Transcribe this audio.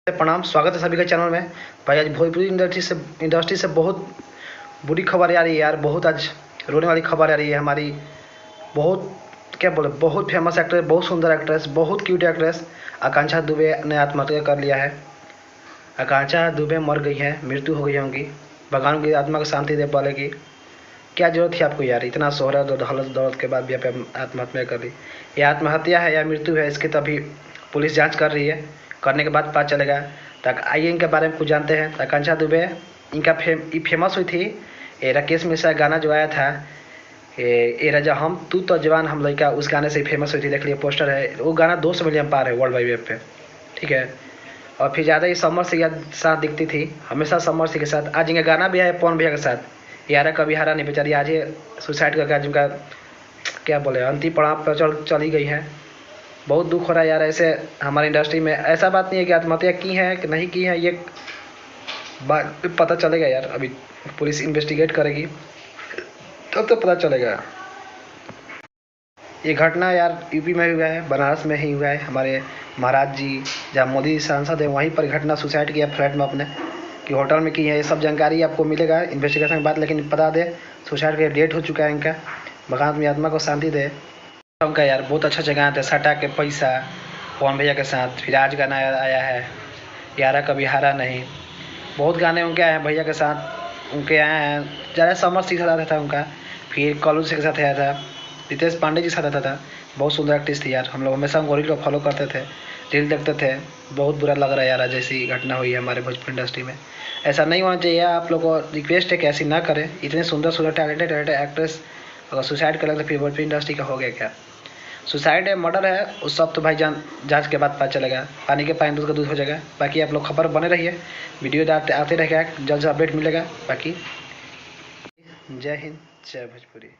प्रणाम, स्वागत है सभी का चैनल में। भाई आज भोजपुरी इंडस्ट्री से बहुत बुरी खबर आ रही है यार। बहुत आज रोने वाली खबर आ रही है हमारी। बहुत क्या बोले, बहुत फेमस एक्ट्रेस, बहुत सुंदर एक्ट्रेस, बहुत क्यूट एक्ट्रेस आकांक्षा दुबे ने आत्महत्या कर लिया है। आकांक्षा दुबे मर गई है, मृत्यु हो गई है उनकी। भगवान की आत्मा को शांति दे पाले की। क्या जरूरत थी आपको यार, इतना शोहरत और दौलत के बाद भी आप आत्महत्या कर ली। ये आत्महत्या है या मृत्यु है, इसकी तभी पुलिस जांच कर रही है। करने के बाद पता चलेगा। तक आइए इनके बारे में कुछ जानते हैं। आकांक्षा दुबे इनका फेमस हुई थी ये राकेश मिश्रा गाना जो आया था, ये राजा हम तू तो जवान हम लड़का, उस गाने से फेमस हुई थी। देख लिए पोस्टर है, वो गाना 200 मिलियन पार है वर्ल्ड वाइड वेब पे, ठीक है। और फिर ज़्यादा ही समर सिंह के साथ दिखती थी, हमेशा समर सिंह के साथ। आज इनका गाना भी है पवन भैया के साथ, यारा कभी हारा नहीं बेचारी। आज ये सुसाइड करके आज उनका क्या बोले अंतिम पड़ाव पर चली गई है। बहुत दुख हो रहा है यार। ऐसे हमारी इंडस्ट्री में ऐसा बात नहीं है कि आत्महत्या की है कि नहीं की है, ये बात पता चलेगा यार। अभी पुलिस इन्वेस्टिगेट करेगी तब तो पता चलेगा। ये घटना यार यूपी में हुआ है, बनारस में ही हुआ है। हमारे महाराज जी जहाँ मोदी सांसद है वहीं पर घटना, सुसाइड किया फ्लैट में अपने, कि होटल में की है। ये सब जानकारी आपको मिलेगा इन्वेस्टिगेशन के बाद। लेकिन बता दे सुसाइड का डेट हो चुका है इनका। भगवान अपनी आत्मा को शांति दे। उनका यार बहुत अच्छा जगह थे, सटा के पैसा पवन भैया के साथ। फिर आज गाना आया है यारा कभी हारा नहीं। बहुत गाने उनके आए हैं भैया के साथ, उनके आए हैं। ज़्यादा समर सिंह के साथ था उनका, फिर कॉलू सिंह के साथ आया था, रितेश पांडे जी के साथ आता था। बहुत सुंदर आर्टिस्ट थी यार। हम लोग हमेशा उनको रील को फॉलो करते थे, रील देखते थे। बहुत बुरा लग रहा है यार जैसी घटना हुई है हमारे भोजपुरी इंडस्ट्री में। ऐसा नहीं होना चाहिए। आप लोग को रिक्वेस्ट है कि ऐसी ना करें। इतने सुंदर सुंदर टैलेंटेड एक्ट्रेस अगर सुसाइड कर लगे तो फिर भोजपुरी इंडस्ट्री का हो गया क्या। सुसाइड है, मर्डर है, उस सब तो भाई जांच के बाद पता चलेगा। पानी के पानी दूध का दूध हो जाएगा। बाकी आप लोग खबर बने रहिए, वीडियो आते रहेगा, जल्द से अपडेट मिलेगा। बाकी जय हिंद, जय भोजपुरी।